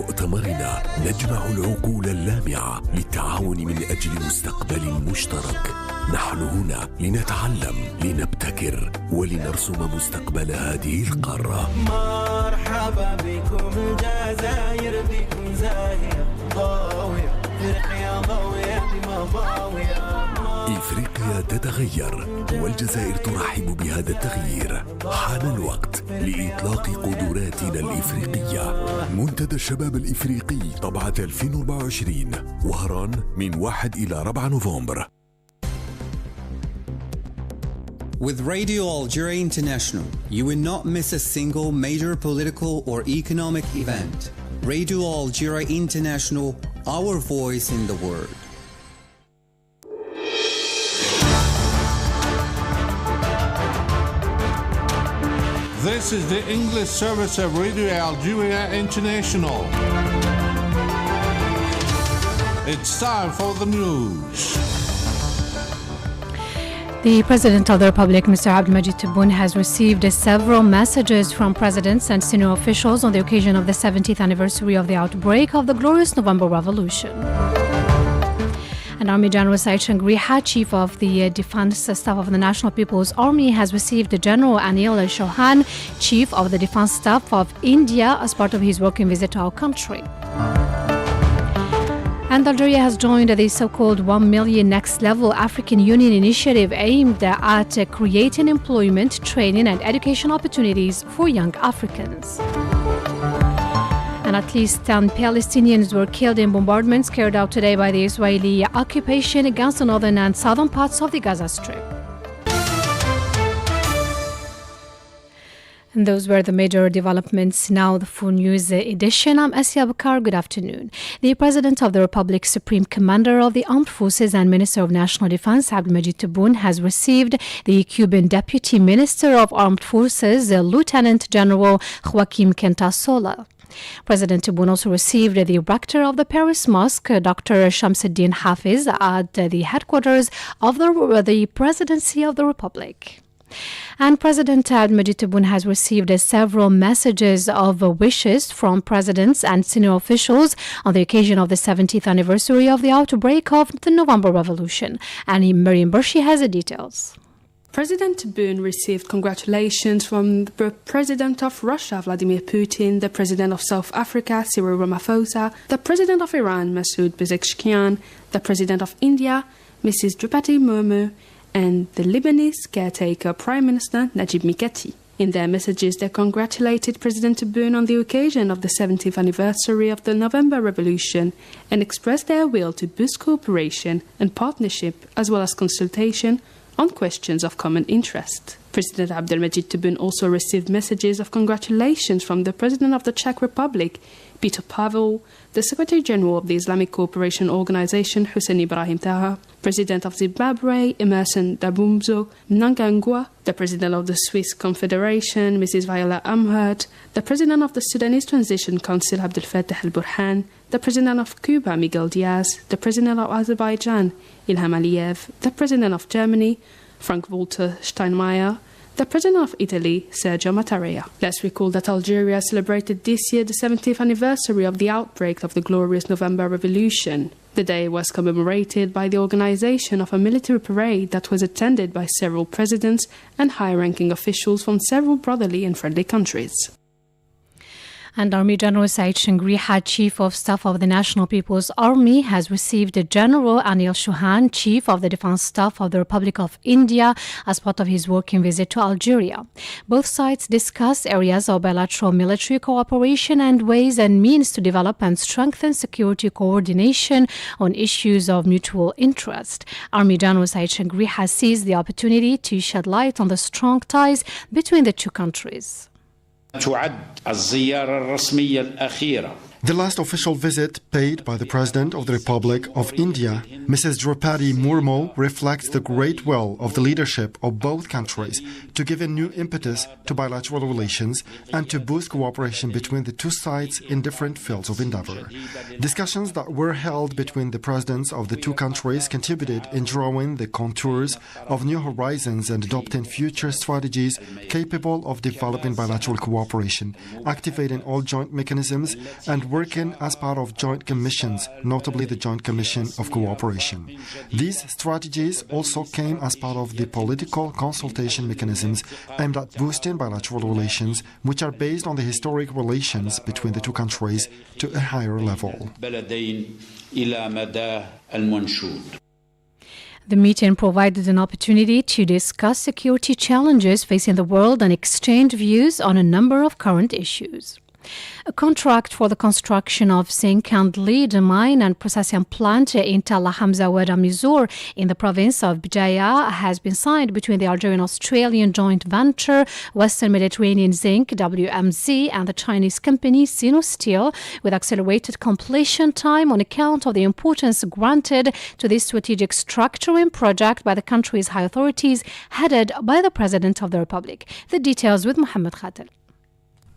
مؤتمرنا نجمع العقول اللامعة للتعاون من أجل مستقبل مشترك. نحن هنا لنتعلم، لنبتكر، ولنرسم مستقبل هذه القارة. مرحبا بكم الجزائر، بكم زاهية ضاوية، إفريقيا ضاوية بمضاوية. إفريقيا تتغير والجزائر ترحب بهذا التغيير. حان الوقت لإطلاق قدراتنا الإفريقية. منتدى الشباب الإفريقي طبعة 2024 وهران من 1 إلى 4 نوفمبر. With Radio Algeria International, you will not miss a single major political or economic event. Radio Algeria International, our voice in the world. This is the English service of Radio Algeria International. It's time for the news. The President of the Republic, Mr. Abdelmadjid Tebboune, has received several messages from presidents and senior officials on the occasion of the 70th anniversary of the outbreak of the glorious November Revolution. And Army General Said Shangriha, Chief of the Defense Staff of the National People's Army, has received General Anil Chauhan, Chief of the Defense Staff of India, as part of his working visit to our country. And Algeria has joined the so-called 1 Million Next Level African Union initiative aimed at creating employment, training and education opportunities for young Africans. And at least 10 Palestinians were killed in bombardments carried out today by the Israeli occupation against the northern and southern parts of the Gaza Strip. And those were the major developments. Now the full news edition. I'm Asia Bakar. Good afternoon. The President of the Republic, Supreme Commander of the Armed Forces and Minister of National Defense, Abdelmadjid Tebboune, has received the Cuban Deputy Minister of Armed Forces, Lieutenant General Joaquim Quintasola. President Tebboune also received the rector of the Paris Mosque, Dr. Shamsuddin Hafiz, at the headquarters of the Presidency of the Republic. And President Abdelmadjid Tebboune has received several messages of wishes from presidents and senior officials on the occasion of the 70th anniversary of the outbreak of the November Revolution. And Miriam Bershi has the details. President Tebboune received congratulations from the President of Russia, Vladimir Putin, the President of South Africa, Cyril Ramaphosa, the President of Iran, Masoud Pezeshkian, the President of India, Mrs. Draupadi Murmu, and the Lebanese caretaker Prime Minister Najib Mikati. In their messages, they congratulated President Tebboune on the occasion of the 70th anniversary of the November Revolution and expressed their will to boost cooperation and partnership as well as consultation on questions of common interest. President Abdelmadjid Tebboune also received messages of congratulations from the President of the Czech Republic, Peter Pavel, the Secretary General of the Islamic Cooperation Organization, Hussein Ibrahim Taha, President of Zimbabwe, Emerson Dabumzo Mnangagwa, the President of the Swiss Confederation, Mrs. Viola Amherd, the President of the Sudanese Transition Council, Abdel Fattah al-Burhan, the President of Cuba, Miguel Diaz, the President of Azerbaijan, Ilham Aliyev, the President of Germany, Frank-Walter Steinmeier, the President of Italy, Sergio Mattarella. Let's recall that Algeria celebrated this year the 70th anniversary of the outbreak of the glorious November Revolution. The day was commemorated by the organization of a military parade that was attended by several presidents and high-ranking officials from several brotherly and friendly countries. And Army General Said Shangriha, Chief of Staff of the National People's Army, has received General Anil Chauhan, Chief of the Defense Staff of the Republic of India, as part of his working visit to Algeria. Both sides discussed areas of bilateral military cooperation and ways and means to develop and strengthen security coordination on issues of mutual interest. Army General Said Shangriha seized the opportunity to shed light on the strong ties between the two countries. تعد الزيارة الرسمية الأخيرة The last official visit paid by the President of the Republic of India, Mrs. Draupadi Murmu, reflects the great will of the leadership of both countries to give a new impetus to bilateral relations and to boost cooperation between the two sides in different fields of endeavor. Discussions that were held between the presidents of the two countries contributed in drawing the contours of new horizons and adopting future strategies capable of developing bilateral cooperation, activating all joint mechanisms, and working as part of joint commissions, notably the Joint Commission of Cooperation. These strategies also came as part of the political consultation mechanisms aimed at boosting bilateral relations, which are based on the historic relations between the two countries to a higher level. The meeting provided an opportunity to discuss security challenges facing the world and exchange views on a number of current issues. A contract for the construction of zinc and lead mine and processing plant in Tal Hamza Wad Amizur in the province of Bjaya has been signed between the Algerian-Australian joint venture Western Mediterranean Zinc WMZ and the Chinese company Sinosteel, with accelerated completion time on account of the importance granted to this strategic structuring project by the country's high authorities, headed by the President of the Republic. The details with Mohammed Khatel.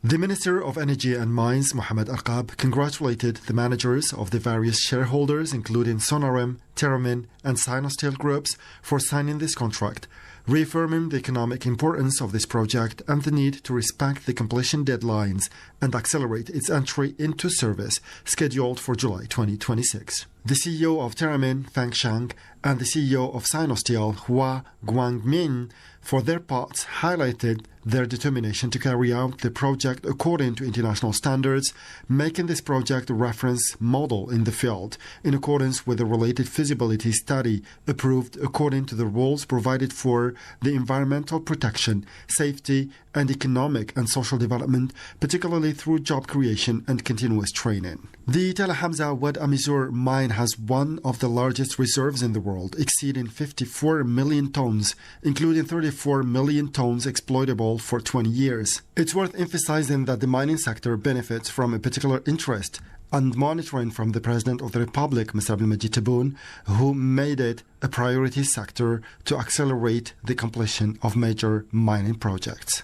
The Minister of Energy and Mines, Mohamed Arqab, congratulated the managers of the various shareholders, including Sonarem, Teramin and Sinosteel groups, for signing this contract, reaffirming the economic importance of this project and the need to respect the completion deadlines and accelerate its entry into service, scheduled for July 2026. The CEO of Teramin, Feng Shang, and the CEO of Sinosteel, Hua Guangmin, for their parts, highlighted their determination to carry out the project according to international standards, making this project a reference model in the field, in accordance with the related feasibility study approved according to the rules provided for the environmental protection, safety, and economic and social development, particularly through job creation and continuous training. The Tal Hamza Wad Amizur mine has one of the largest reserves in the world, exceeding 54 million tons, including 34 million tons exploitable for 20 years. It's worth emphasizing that the mining sector benefits from a particular interest and monitoring from the President of the Republic, Mr. Abdelmajid Tebboune, who made it a priority sector to accelerate the completion of major mining projects.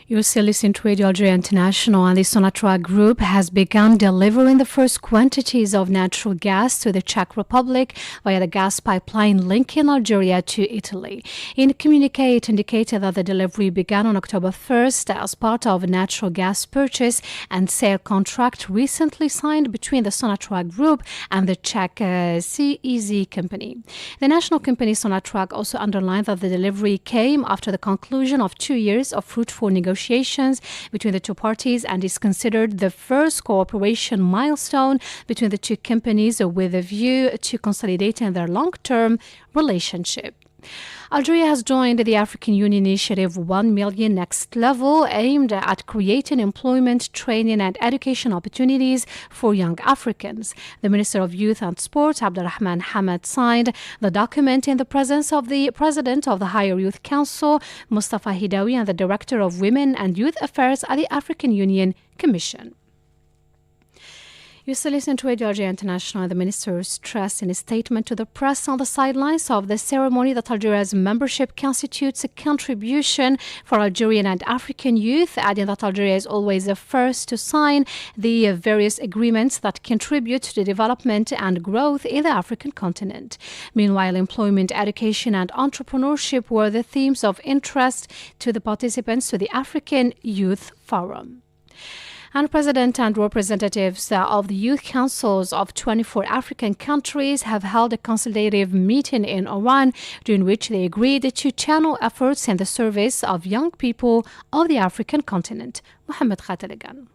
You're still listening to Radio Algeria International, and the Sonatrach Group has begun delivering the first quantities of natural gas to the Czech Republic via the gas pipeline linking Algeria to Italy. In a communique, it indicated that the delivery began on October 1st as part of a natural gas purchase and sale contract recently signed between the Sonatrach Group and the Czech CEZ company. The national company Sonatrach also underlined that the delivery came after the conclusion of 2 years of fruitful negotiations between the two parties and is considered the first cooperation milestone between the two companies with a view to consolidating their long-term relationship. Algeria has joined the African Union initiative 1 Million Next Level, aimed at creating employment, training and education opportunities for young Africans. The Minister of Youth and Sport, Abdelrahman Hamad, signed the document in the presence of the President of the Higher Youth Council, Mustafa Hidawi, and the Director of Women and Youth Affairs at the African Union Commission. You still listen to Radio Algeria International. The minister stressed in a statement to the press on the sidelines of the ceremony that Algeria's membership constitutes a contribution for Algerian and African youth, adding that Algeria is always the first to sign the various agreements that contribute to the development and growth in the African continent. Meanwhile, employment, education and entrepreneurship were the themes of interest to the participants to the African Youth Forum. And President and representatives of the youth councils of 24 African countries have held a consultative meeting in Oran, during which they agreed to channel efforts in the service of young people of the African continent. Mohammed Khatalagan.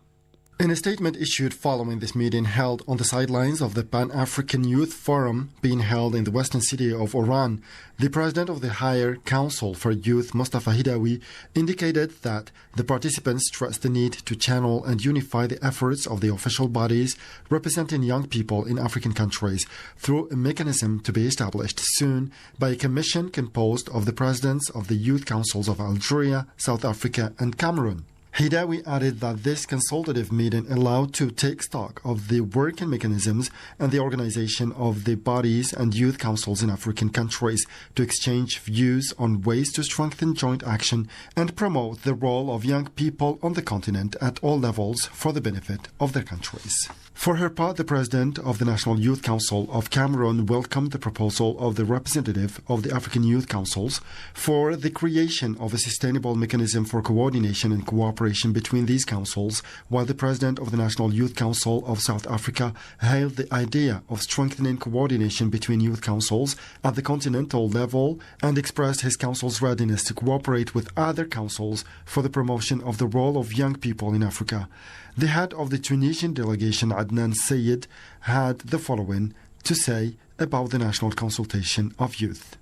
In a statement issued following this meeting held on the sidelines of the Pan-African Youth Forum being held in the western city of Oran, the President of the Higher Council for Youth, Mustafa Hidawi, indicated that the participants stressed the need to channel and unify the efforts of the official bodies representing young people in African countries through a mechanism to be established soon by a commission composed of the presidents of the Youth Councils of Algeria, South Africa and Cameroon. Hidawi added that this consultative meeting allowed to take stock of the working mechanisms and the organization of the bodies and youth councils in African countries to exchange views on ways to strengthen joint action and promote the role of young people on the continent at all levels for the benefit of their countries. For her part, the President of the National Youth Council of Cameroon welcomed the proposal of the representative of the African Youth Councils for the creation of a sustainable mechanism for coordination and cooperation cooperation between these councils, while the President of the National Youth Council of South Africa hailed the idea of strengthening coordination between youth councils at the continental level and expressed his council's readiness to cooperate with other councils for the promotion of the role of young people in Africa. The head of the Tunisian delegation, Adnan Sayed, had the following to say about the National Consultation of Youth.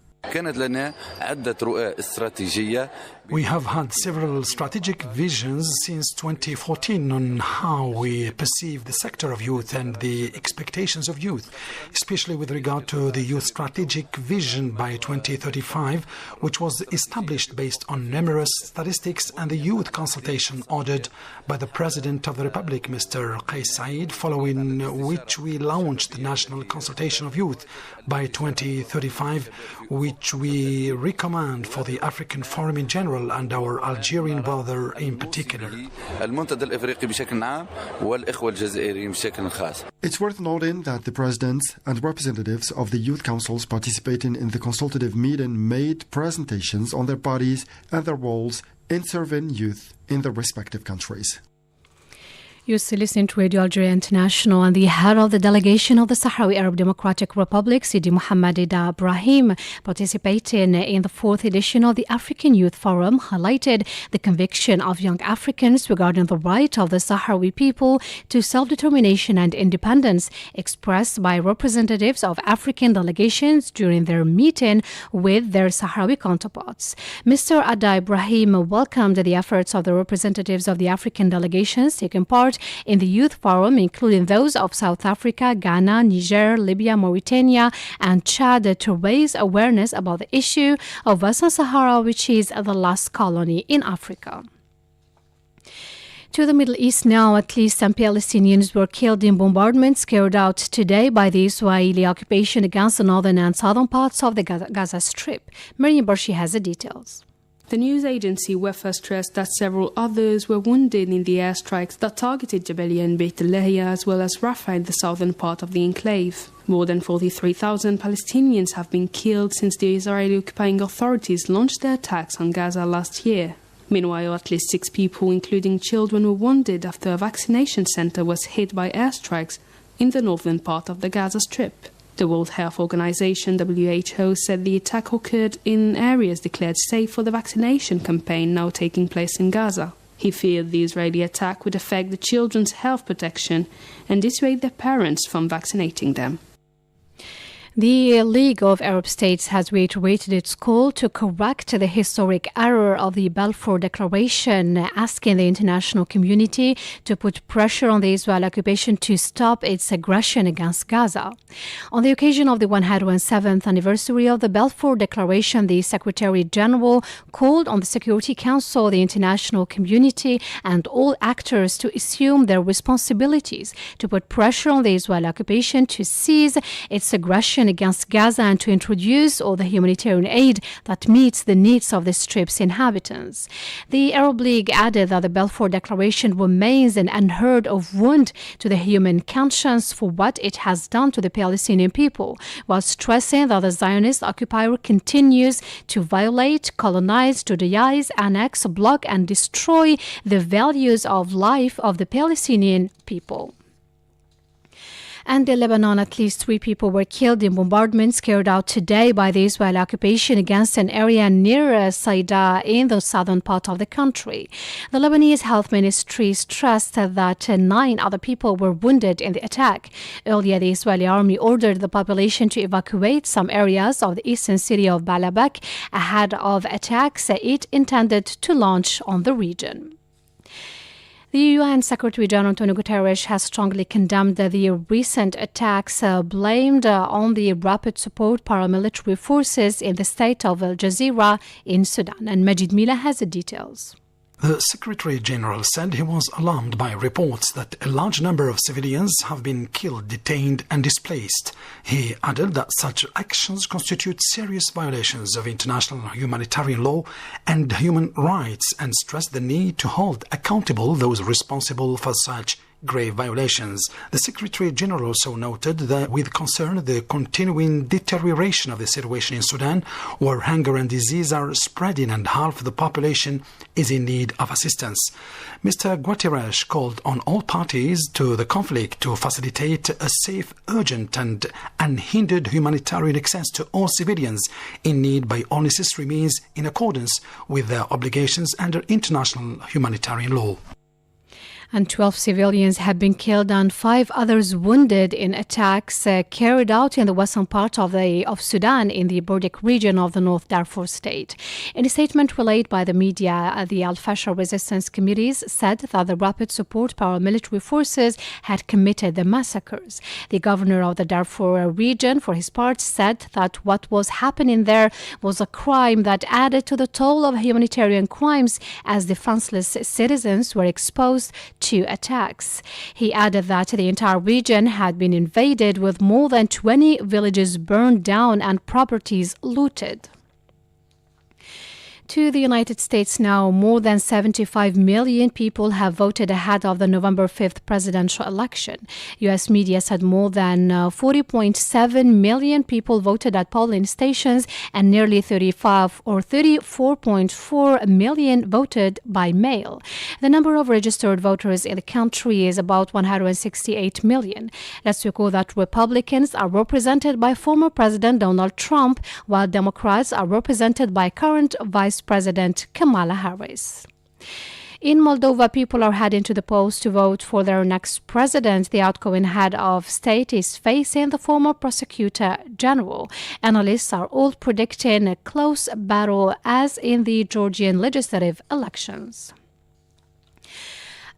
We have had several strategic visions since 2014 on how we perceive the sector of youth and the expectations of youth, especially with regard to the Youth Strategic Vision by 2035, which was established based on numerous statistics, and the youth consultation ordered by the President of the Republic, Mr. Qais Said, following which we launched the National Consultation of Youth by 2035, which we recommend for the African Forum in general and our Algerian brother in particular. It's worth noting that the presidents and representatives of the youth councils participating in the consultative meeting made presentations on their bodies and their roles in serving youth in their respective countries. You're still listening to Radio Algeria International, and the head of the delegation of the Sahrawi Arab Democratic Republic, Sidi Mohammed Ida Ibrahim, participating in the 4th edition of the African Youth Forum, highlighted the conviction of young Africans regarding the right of the Sahrawi people to self-determination and independence, expressed by representatives of African delegations during their meeting with their Sahrawi counterparts. Mr. Ida Ibrahim welcomed the efforts of the representatives of the African delegations taking part in the Youth Forum, including those of South Africa, Ghana, Niger, Libya, Mauritania, and Chad, to raise awareness about the issue of Western Sahara, which is the last colony in Africa. To the Middle East now, at least 10 Palestinians were killed in bombardments carried out today by the Israeli occupation against the northern and southern parts of the Gaza Strip. Miriam Barshi has the details. The news agency Wafa stressed that several others were wounded in the airstrikes that targeted Jabalia and Beit Lahia, as well as Rafah in the southern part of the enclave. More than 43,000 Palestinians have been killed since the Israeli occupying authorities launched their attacks on Gaza last year. Meanwhile, at least 6 people, including children, were wounded after a vaccination center was hit by airstrikes in the northern part of the Gaza Strip. The World Health Organization, WHO, said the attack occurred in areas declared safe for the vaccination campaign now taking place in Gaza. He feared the Israeli attack would affect the children's health protection and dissuade their parents from vaccinating them. The League of Arab States has reiterated its call to correct the historic error of the Balfour Declaration, asking the international community to put pressure on the Israeli occupation to stop its aggression against Gaza. On the occasion of the 107th anniversary of the Balfour Declaration, the Secretary General called on the Security Council, the international community, and all actors to assume their responsibilities to put pressure on the Israeli occupation to cease its aggression against Gaza and to introduce all the humanitarian aid that meets the needs of the Strip's inhabitants. The Arab League added that the Balfour Declaration remains an unheard of wound to the human conscience for what it has done to the Palestinian people, while stressing that the Zionist occupier continues to violate, colonize, Judaize, annex, block, and destroy the values of life of the Palestinian people. And in Lebanon, at least 3 people were killed in bombardments carried out today by the Israeli occupation against an area near Saida in the southern part of the country. The Lebanese Health Ministry stressed that 9 other people were wounded in the attack. Earlier, the Israeli army ordered the population to evacuate some areas of the eastern city of Baalbek ahead of attacks it intended to launch on the region. The UN Secretary General Antonio Guterres has strongly condemned the recent attacks blamed on the rapid support paramilitary forces in the state of Al Jazeera in Sudan. And Majid Mila has the details. The Secretary General said he was alarmed by reports that a large number of civilians have been killed, detained and displaced. He added that such actions constitute serious violations of international humanitarian law and human rights, and stressed the need to hold accountable those responsible for such grave violations. The Secretary General also noted that with concern the continuing deterioration of the situation in Sudan, where hunger and disease are spreading and half the population is in need of assistance. Mr. Guterres called on all parties to the conflict to facilitate a safe, urgent and unhindered humanitarian access to all civilians in need by all necessary means in accordance with their obligations under international humanitarian law. And 12 civilians have been killed and 5 others wounded in attacks carried out in the western part of Sudan in the Burdik region of the North Darfur state. In a statement relayed by the media, the Al-Fasher resistance committees said that the rapid support paramilitary forces had committed the massacres. The governor of the Darfur region, for his part, said that what was happening there was a crime that added to the toll of humanitarian crimes as defenseless citizens were exposed to attacks. He added that the entire region had been invaded with more than 20 villages burned down and properties looted. To the United States now, more than 75 million people have voted ahead of the November 5th presidential election. U.S. media said more than 40.7 million people voted at polling stations and nearly 34.4 million voted by mail. The number of registered voters in the country is about 168 million. Let's recall that Republicans are represented by former President Donald Trump, while Democrats are represented by current Vice President Kamala Harris. In Moldova, people are heading to the polls to vote for their next president. The outgoing head of state is facing the former prosecutor general. Analysts are all predicting a close battle as in the Georgian legislative elections.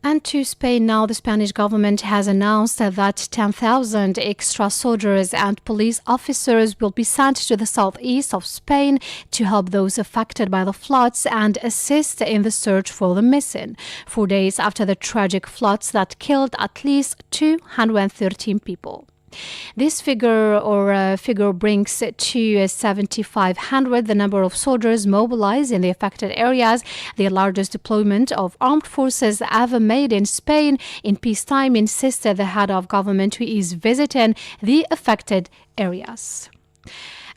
And to Spain now, the Spanish government has announced that 10,000 extra soldiers and police officers will be sent to the southeast of Spain to help those affected by the floods and assist in the search for the missing, 4 days after the tragic floods that killed at least 213 people. This figure brings to 7,500 the number of soldiers mobilized in the affected areas, the largest deployment of armed forces ever made in Spain in peacetime, insisted the head of government who is visiting the affected areas.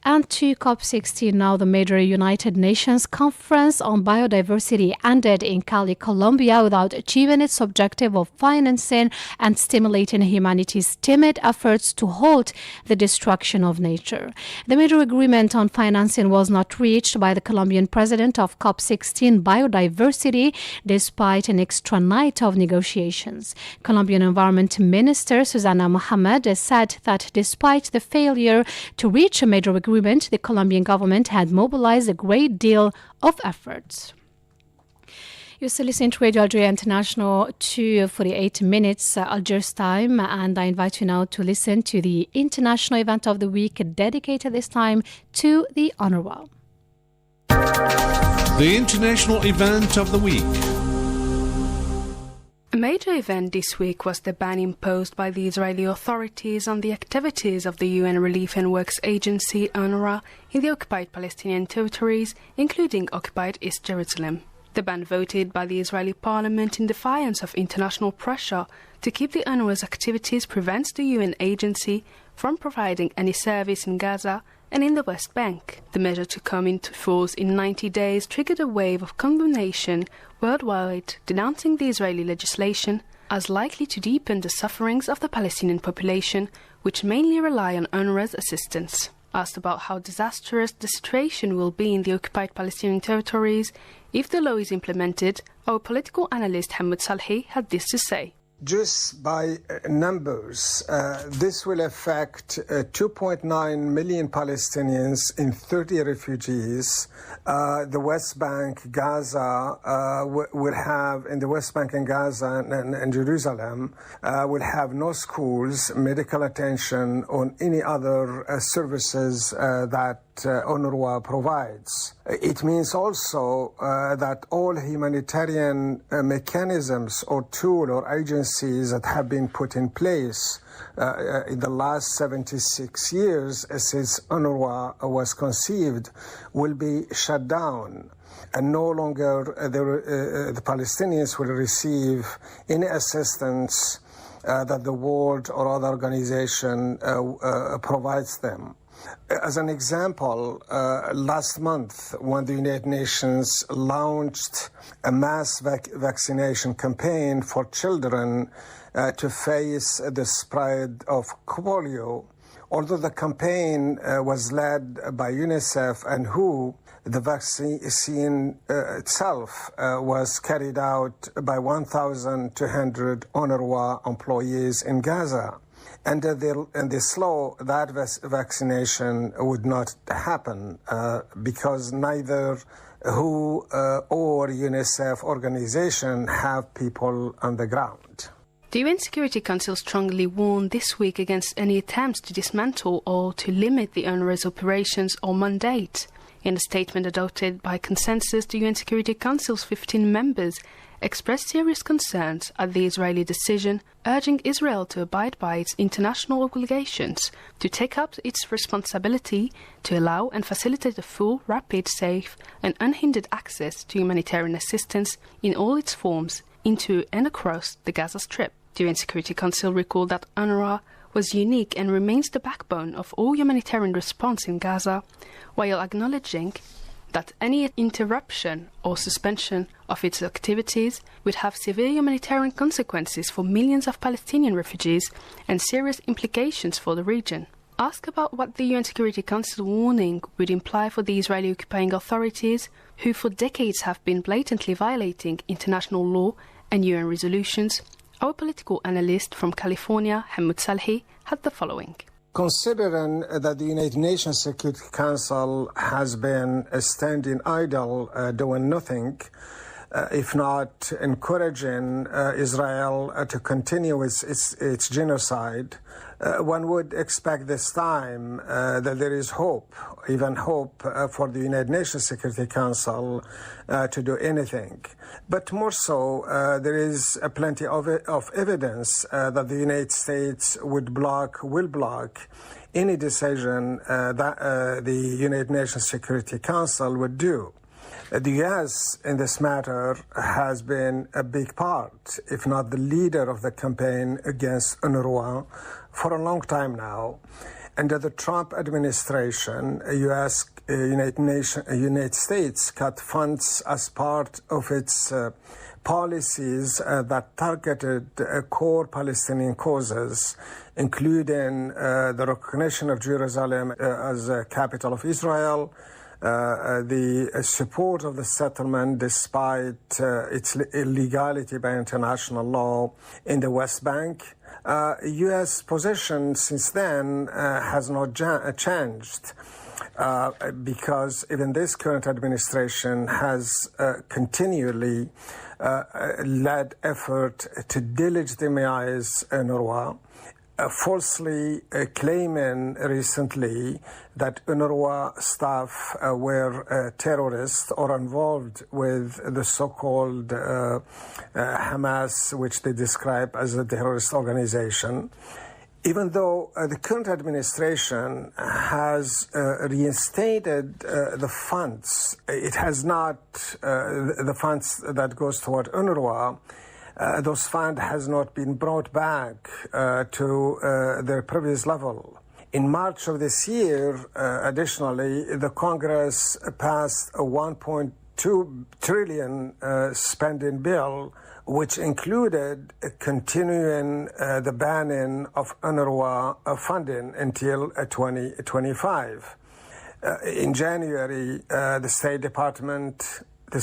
And to COP16 now, the major United Nations conference on biodiversity ended in Cali, Colombia, without achieving its objective of financing and stimulating humanity's timid efforts to halt the destruction of nature. The major agreement on financing was not reached by the Colombian president of COP16 biodiversity, despite an extra night of negotiations. Colombian Environment Minister Susana Mohamed said that despite the failure to reach a major agreement, the Colombian government had mobilized a great deal of efforts. You're still listening to Radio Algeria International, 2:48 minutes Algiers time, and I invite you now to listen to the international event of the week dedicated this time to the UNRWA. The international event of the week. A major event this week was the ban imposed by the Israeli authorities on the activities of the UN Relief and Works Agency, UNRWA, in the occupied Palestinian territories, including occupied East Jerusalem. The ban voted by the Israeli parliament in defiance of international pressure to keep the UNRWA's activities prevents the UN agency from providing any service in Gaza and in the West Bank. The measure to come into force in 90 days triggered a wave of condemnation worldwide, denouncing the Israeli legislation as likely to deepen the sufferings of the Palestinian population, which mainly rely on UNRWA's assistance. Asked about how disastrous the situation will be in the occupied Palestinian territories if the law is implemented, our political analyst Hamad Salhi had this to say. Just by numbers, this will affect 2.9 million Palestinians and 30 refugees. The West Bank, Gaza, will have, in the West Bank and Gaza and Jerusalem, will have no schools, medical attention, or any other services that UNRWA provides. It means also that all humanitarian mechanisms or tools or agencies that have been put in place in the last 76 years since UNRWA was conceived will be shut down. And no longer the Palestinians will receive any assistance that the world or other organization provides them. As an example, last month, when the United Nations launched a mass vaccination campaign for children to face the spread of polio, although the campaign was led by UNICEF and WHO, the vaccine itself was carried out by 1,200 UNRWA employees in Gaza. And they slow that vaccination would not happen because neither WHO or UNICEF organization have people on the ground. The UN Security Council strongly warned this week against any attempts to dismantle or to limit the UNRWA's operations or mandate. In a statement adopted by consensus, the UN Security Council's 15 members expressed serious concerns at the Israeli decision, urging Israel to abide by its international obligations, to take up its responsibility to allow and facilitate a full, rapid, safe and unhindered access to humanitarian assistance in all its forms into and across the Gaza Strip. The UN Security Council recalled that UNRWA was unique and remains the backbone of all humanitarian response in Gaza, while acknowledging that any interruption or suspension of its activities would have severe humanitarian consequences for millions of Palestinian refugees and serious implications for the region. Asked about what the UN Security Council warning would imply for the Israeli occupying authorities, who for decades have been blatantly violating international law and UN resolutions, our political analyst from California, Hamoud Salhi, had the following. Considering that the United Nations Security Council has been standing idle, doing nothing, if not encouraging Israel to continue its genocide, one would expect this time that there is hope, even hope for the United Nations Security Council to do anything. But more so, there is plenty of evidence that the United States will block any decision that the United Nations Security Council would do. The U.S. in this matter has been a big part, if not the leader of the campaign against UNRWA for a long time now. Under the Trump administration, United States cut funds as part of its policies that targeted core Palestinian causes, including the recognition of Jerusalem as a capital of Israel, the support of the settlement despite its illegality by international law in the West Bank. U.S. position since then has not changed because even this current administration has continually led effort to delegitimize UNRWA, falsely claiming recently that UNRWA staff were terrorists or involved with the so-called Hamas, which they describe as a terrorist organization. Even though the current administration has reinstated the funds, it has not the funds that goes toward UNRWA. Those funds has not been brought back to their previous level. In March of this year, additionally, the Congress passed a $1.2 trillion spending bill, which included continuing the banning of UNRWA funding until 2025. In January, this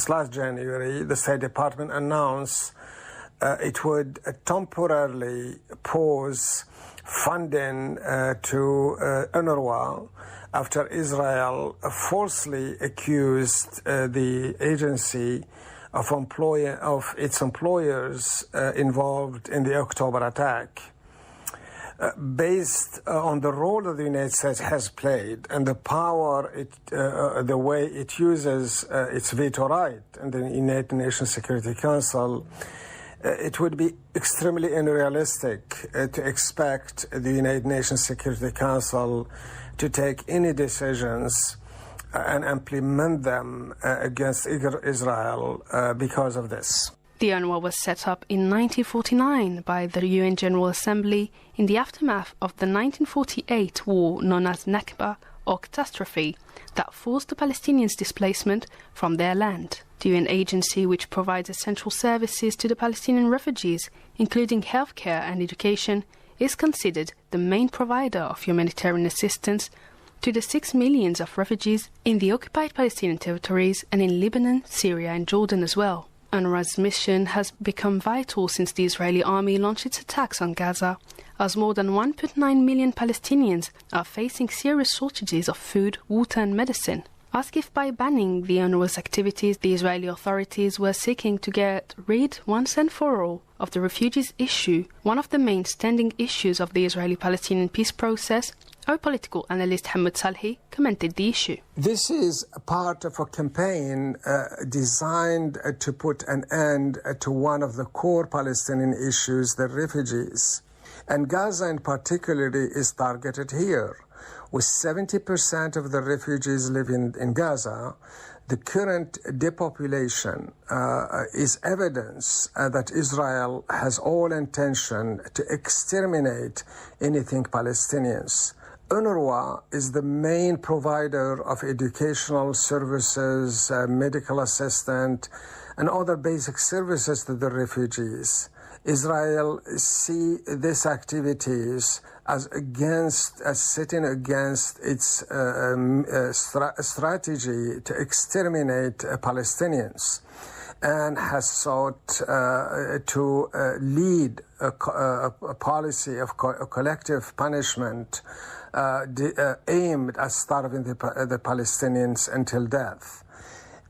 last January, the State Department announced it would temporarily pause funding to UNRWA after Israel falsely accused the agency of its employers involved in the October attack. Based on the role that the United States has played and the power, the way it uses its veto right in the United Nations Security Council, it would be extremely unrealistic to expect the United Nations Security Council to take any decisions and implement them against Israel because of this. The UNRWA was set up in 1949 by the UN General Assembly in the aftermath of the 1948 war known as Nakba, or catastrophe, that forced the Palestinians' displacement from their land. The UN agency, which provides essential services to the Palestinian refugees, including healthcare and education, is considered the main provider of humanitarian assistance to the 6 million of refugees in the occupied Palestinian territories and in Lebanon, Syria and Jordan as well. UNRWA's mission has become vital since the Israeli army launched its attacks on Gaza, as more than 1.9 million Palestinians are facing serious shortages of food, water and medicine. Asked if by banning the UNRWA's activities the Israeli authorities were seeking to get rid once and for all of the refugees issue, one of the main standing issues of the Israeli-Palestinian peace process, our political analyst Hamad Salhi commented the issue. This is a part of a campaign designed to put an end to one of the core Palestinian issues, the refugees. And Gaza in particular is targeted here. With 70% of the refugees living in Gaza, the current depopulation is evidence that Israel has all intention to exterminate anything Palestinians. UNRWA is the main provider of educational services, medical assistance, and other basic services to the refugees. Israel see these activities as sitting against its strategy to exterminate Palestinians, and has sought to lead a policy of collective punishment aimed at starving the Palestinians until death.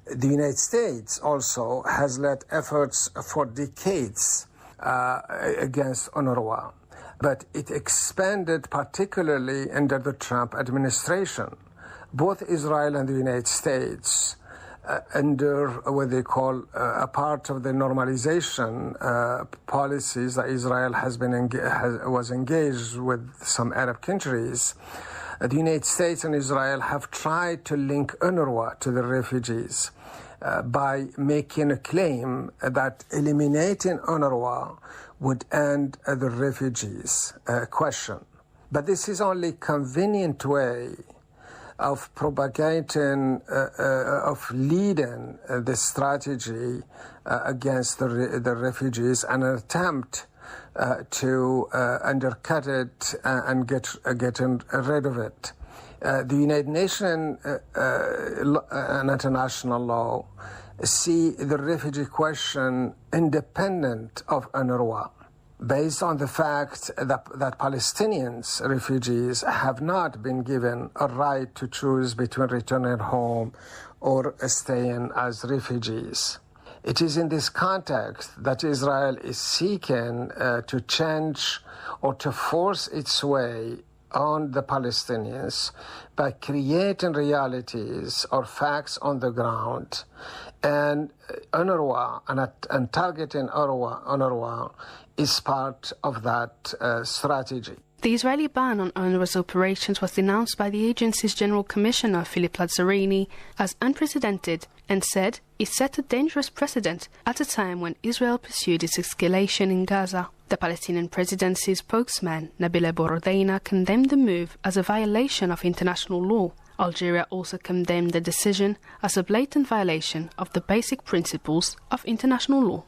The United States also has led efforts for decades against UNRWA, but it expanded particularly under the Trump administration. Both Israel and the United States under what they call a part of the normalization policies that Israel was engaged with some Arab countries. The United States and Israel have tried to link UNRWA to the refugees by making a claim that eliminating UNRWA would end the refugees question. But this is only a convenient way of propagating, of leading the strategy against the refugees, and an attempt to undercut it and get rid of it. The United Nations and international law see the refugee question independent of UNRWA, based on the fact that Palestinians, refugees, have not been given a right to choose between returning home or staying as refugees. It is in this context that Israel is seeking to change or to force its way on the Palestinians by creating realities or facts on the ground. And UNRWA and targeting UNRWA is part of that strategy. The Israeli ban on UNRWA's operations was denounced by the agency's General Commissioner Philip Lazzarini as unprecedented and said it set a dangerous precedent at a time when Israel pursued its escalation in Gaza. The Palestinian presidency's spokesman, Nabil Abu Rodeina, condemned the move as a violation of international law. Algeria also condemned the decision as a blatant violation of the basic principles of international law.